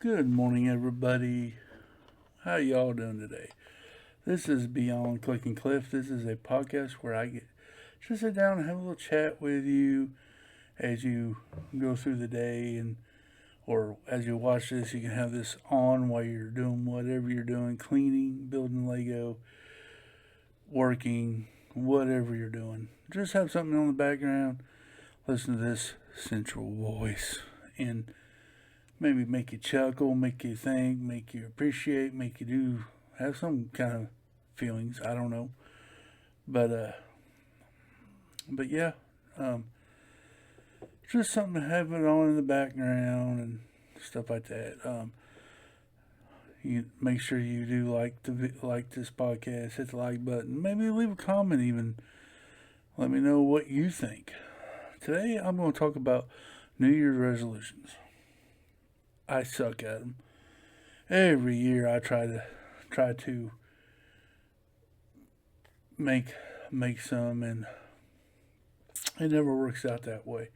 Good morning, everybody. How y'all doing today? This is Beyond Click and Cliff. This is a podcast where I get just sit down and have a little chat with you as you go through the day, and or as you watch this, you can have this on while you're doing whatever you're doing, cleaning, building Lego, working, whatever you're doing. Just have something on the background. Listen to this central voice and maybe make you chuckle, make you think, make you appreciate, make you do have some kind of feelings. I don't know, but yeah, um, just something to have it on in the background and stuff like that. You make sure you do like this podcast, hit the like button, maybe leave a comment, even let me know what you think. Today I'm going to talk about New Year's resolutions. I suck at them. Every year I try to make make some, and it never works out that way.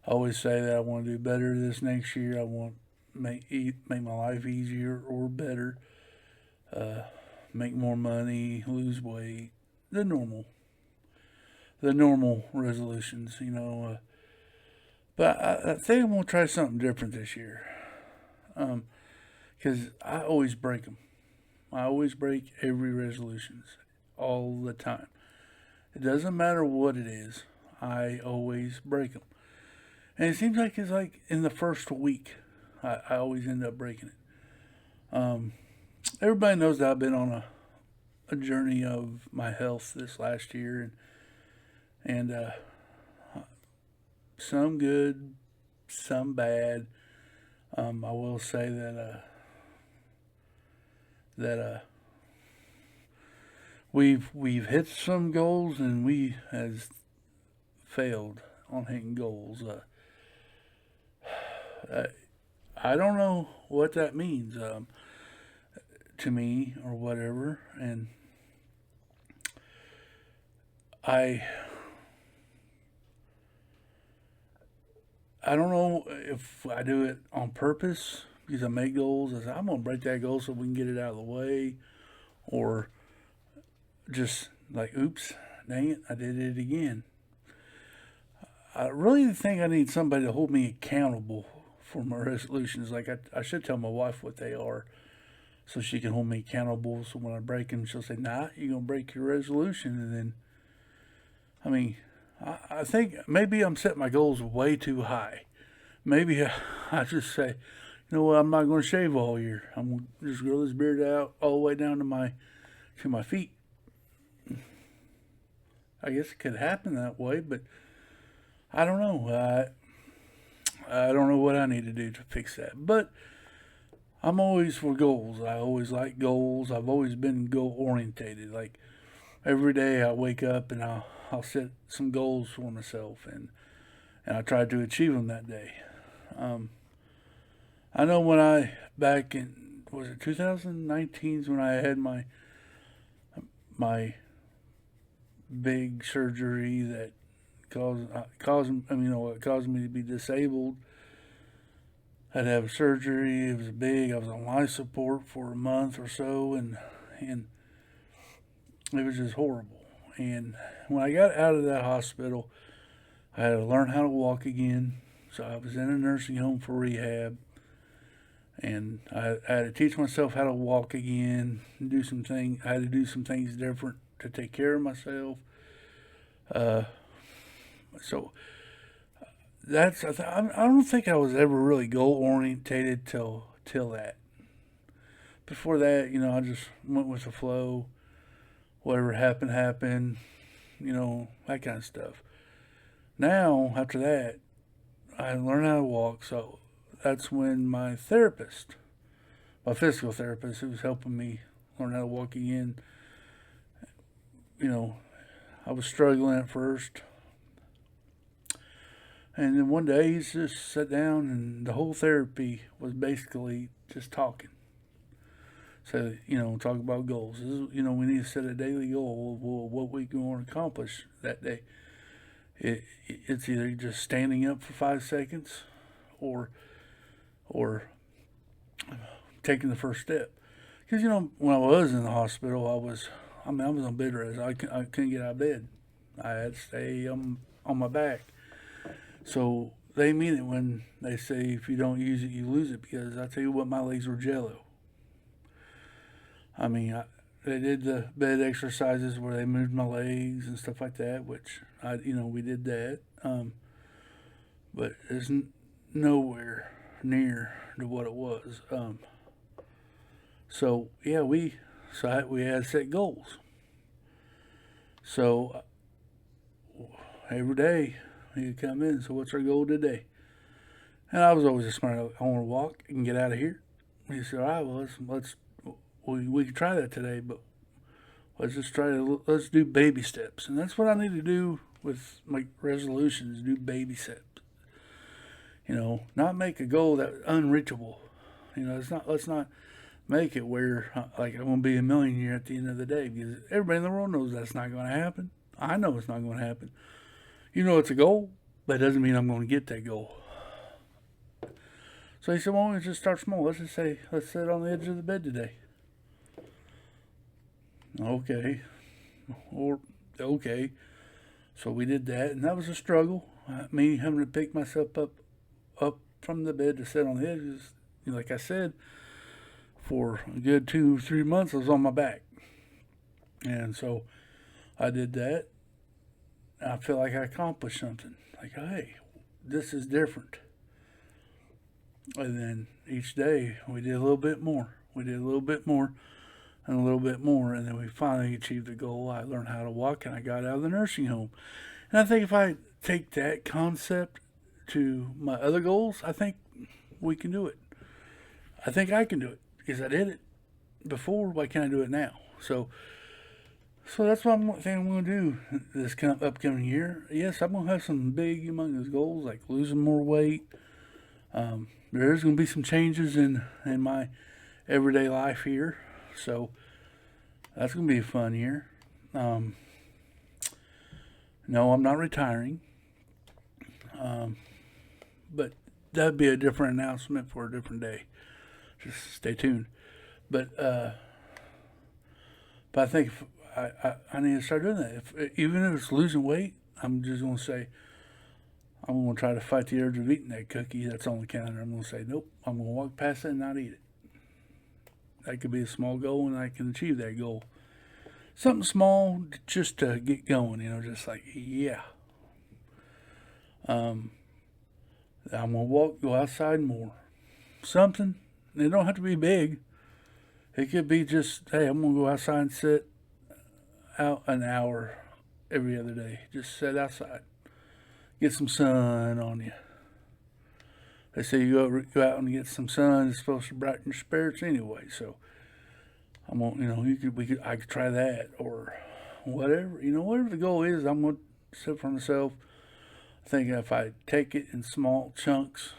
I always say that I want to do better this next year. I want make my life easier or better. Uh, Make more money, lose weight, the normal the normal resolutions, But I think I'm gonna try something different this year. Because I always break them. I always break every resolutions all the time. It doesn't matter what it is. I always break them. And it seems like it's like in the first week, I always end up breaking it. Everybody knows that I've been on a journey of my health this last year, and some good, some bad. I will say that we've hit some goals and we has failed on hitting goals. I, I don't know what that means to me or whatever, and I I don't know if I do it on purpose because I make goals. I say, I'm gonna break that goal so we can get it out of the way, or just like, oops, dang it, I did it again. I really think I need somebody to hold me accountable for my resolutions. Like I should tell my wife what they are, so she can hold me accountable. So when I break them, she'll say, "Nah, you're gonna break your resolution." And then, I mean, I think maybe I'm setting my goals way too high. Maybe I just say, you know what, I'm not going to shave all year. I'm going to just grow this beard out all the way down to my feet. I guess it could happen that way, but I don't know. I don't know what I need to do to fix that. But I'm always for goals. I always like goals. I've always been goal orientated. Like every day I wake up and I'll set some goals for myself, and I try to achieve them that day. Um, I know when I back in, was it 2019 when I had my big surgery that it caused me to be disabled. I had to have surgery. It was big. I was on life support for a month or so, and it was just horrible. And when I got out of that hospital, I had to learn how to walk again. So I was in a nursing home for rehab, and I had to teach myself how to walk again, and do some things. I had to do some things different to take care of myself. Uh, so I don't think I was ever really goal orientated till that. Before that, I just went with the flow. Whatever happened, happened. That kind of stuff. Now, after that, I learned how to walk. So that's when my physical therapist, who was helping me learn how to walk again, you know, I was struggling at first. And then one day he just sat down, and the whole therapy was basically just talking. So, talk about goals. We need to set a daily goal of what we want to accomplish that day. It's either just standing up for 5 seconds, or or taking the first step. Because when I was in the hospital, I was on bed rest. I couldn't get out of bed. I had to stay on my back. So they mean it when they say if you don't use it, you lose it. Because I tell you what, my legs were jello. I mean, they did the bed exercises where they moved my legs and stuff like that, which we did that. But it's nowhere near to what it was. So yeah, we had set goals. So every day he'd come in. So what's our goal today? And I was always a smart. I want to walk and get out of here. He said, all right, well we can try that today, but let's do baby steps. And that's what I need to do with my resolutions. Do baby steps. Not make a goal that's unreachable. Let's not make it where like I'm gonna be a millionaire at the end of the day, because everybody in the world knows that's not going to happen. I know it's not going to happen. It's a goal, but it doesn't mean I'm going to get that goal. So he said, well, let's just start small. Let's sit on the edge of the bed today. Okay. Okay. So we did that, and that was a struggle. Me having to pick myself up from the bed to sit on the edges. Like I said, for a good 2-3 months, I was on my back. And so I did that. I feel like I accomplished something. Like, hey, this is different. And then each day we did a little bit more. We did a little bit more and a little bit more. And then we finally achieved the goal. I learned how to walk and I got out of the nursing home. And I think if I take that concept to my other goals, I think we can do it. I think I can do it because I did it before. Why can't I do it now? So that's what I'm going to do this upcoming year. Yes, I'm going to have some big, humongous goals like losing more weight. There's going to be some changes in my everyday life here. So that's going to be a fun year. No, I'm not retiring. But that'd be a different announcement for a different day. Just stay tuned. But I think I need to start doing that. Even if it's losing weight, I'm just going to say, I'm going to try to fight the urge of eating that cookie that's on the counter. I'm going to say, nope, I'm going to walk past it and not eat it. That could be a small goal, and I can achieve that goal. Something small just to get going, just like, yeah. I'm going to go outside more. Something. It don't have to be big. It could be just, hey, I'm going to go outside and sit out an hour every other day. Just sit outside. Get some sun on you. They say you go out and get some sun. It's supposed to brighten your spirits anyway. So I'm going, I could try that or whatever. Whatever the goal is, I'm going to set for myself. I think if I take it in small chunks,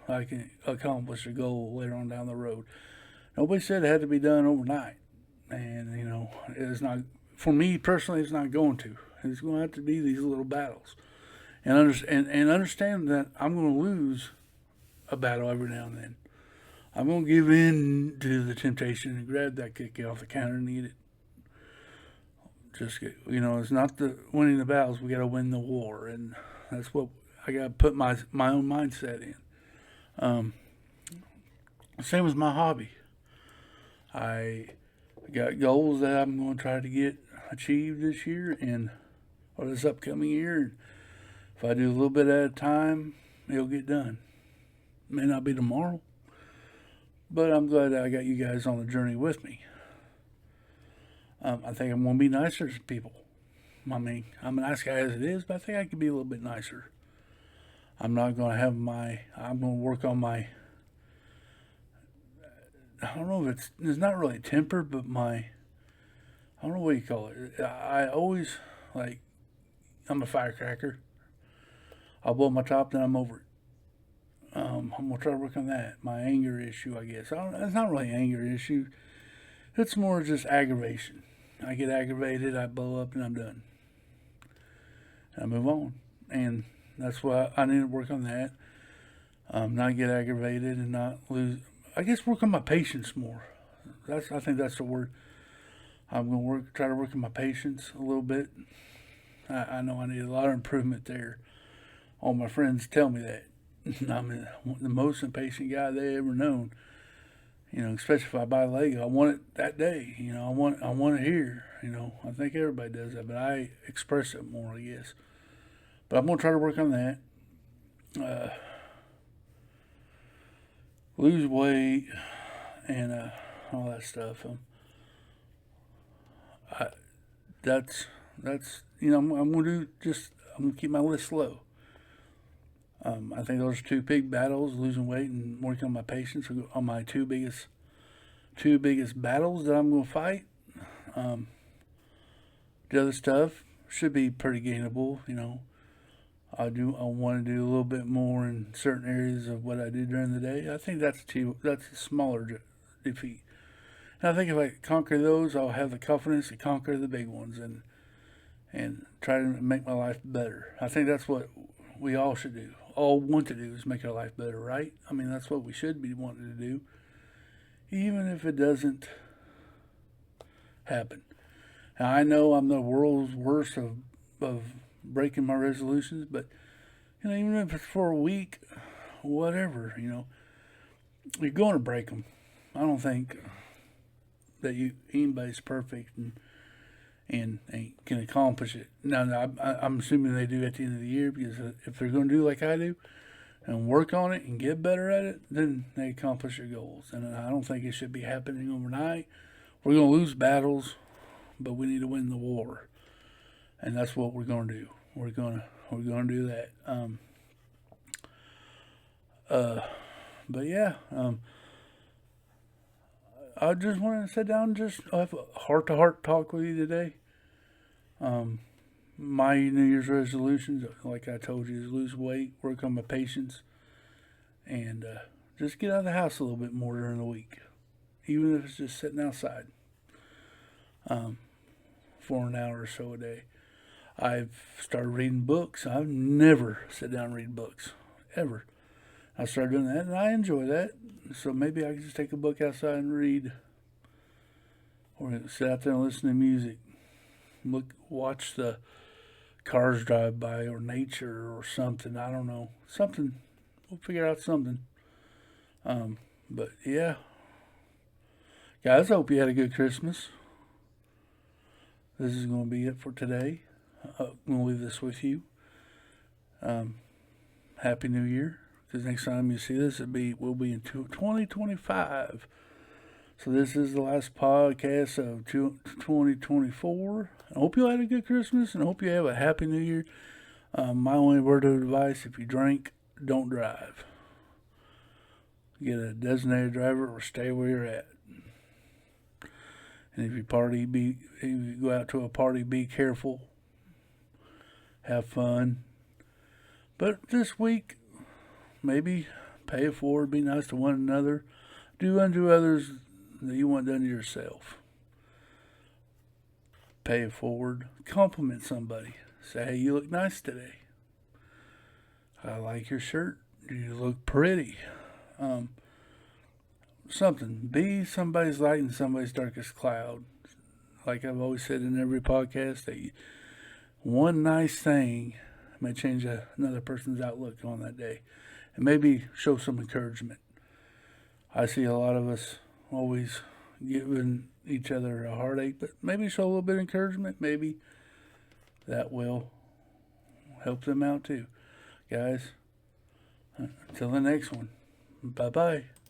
I can accomplish a goal later on down the road. Nobody said it had to be done overnight. And, it's not, for me personally, it's not going to. It's going to have to be these little battles. And understand that I'm going to lose a battle every now and then. I'm going to give in to the temptation and grab that cookie off the counter and eat it. It's not the winning the battles. We got to win the war. And that's what I got to put my own mindset in. Same as my hobby. I got goals that I'm going to try to get achieved this year or this upcoming year. If I do a little bit at a time, it'll get done. It may not be tomorrow, but I'm glad that I got you guys on the journey with me. I think I'm going to be nicer to people. I mean, I'm a nice guy as it is, but I think I could be a little bit nicer. I'm going to work on my, I don't know if it's not really temper, but I don't know what you call it. I always, I'm a firecracker. I'll blow my top, then I'm over it. I'm going to try to work on that. My anger issue, I guess. It's not really an anger issue. It's more just aggravation. I get aggravated, I blow up, and I'm done. And I move on. And that's why I need to work on that. Not get aggravated and not lose. I guess work on my patience more. I think that's the word. I'm gonna try to work on my patience a little bit. I know I need a lot of improvement there. All my friends tell me that. I'm the most impatient guy they ever known. Especially if I buy Lego, I want it that day. I want it here. I think everybody does that, but I express it more, I guess. But I'm gonna try to work on that. Lose weight and all that stuff. I, I'm gonna do just. I'm gonna keep my list low. I think those are two big battles: losing weight and working on my patience are my two biggest battles that I'm gonna fight. Um, the other stuff should be pretty gainable. I want to do a little bit more in certain areas of what I do during the day. I think that's a smaller defeat. And I think if I conquer those, I'll have the confidence to conquer the big ones and try to make my life better. I think that's what we all should do. All want to do is make our life better, right? I mean, that's what we should be wanting to do, even if it doesn't happen. Now, I know I'm the world's worst of breaking my resolutions, but even if it's for a week, whatever, you're going to break them. I don't think that anybody's perfect and can accomplish it. Now, I'm assuming they do at the end of the year, because if they're going to do like I do and work on it and get better at it, then they accomplish their goals. And I don't think it should be happening overnight. We're going to lose battles, but we need to win the war, and that's what we're going to do. We're going to do that. But yeah, I just wanted to sit down and just have a heart-to-heart talk with you today. My New Year's resolutions, like I told you, is lose weight, work on my patience, and just get out of the house a little bit more during the week, even if it's just sitting outside for an hour or so a day. I've started reading books. I've never sat down and read books, ever. I started doing that, and I enjoy that. So maybe I can just take a book outside and read, or sit out there and listen to music. Watch the cars drive by, or nature, or something. I don't know. Something. We'll figure out something. But yeah. Guys, I hope you had a good Christmas. This is going to be it for today. I'm going to leave this with you. Happy New Year. Because next time you see this, we'll be in 2025. So this is the last podcast of 2024. I hope you had a good Christmas, and I hope you have a happy New Year. My only word of advice: if you drink, don't drive. Get a designated driver or stay where you're at. And if you go out to a party, be careful. Have fun. But this week, maybe pay it forward, be nice to one another. Do unto others that you want done to yourself. Pay it forward. Compliment somebody. Say, hey, you look nice today. I like your shirt. You look pretty. Something. Be somebody's light and somebody's darkest cloud. Like I've always said in every podcast, that one nice thing may change another person's outlook on that day, and maybe show some encouragement. I see a lot of us always giving each other a heartache, but maybe show a little bit of encouragement. Maybe that will help them out too. Guys, until the next one, bye-bye.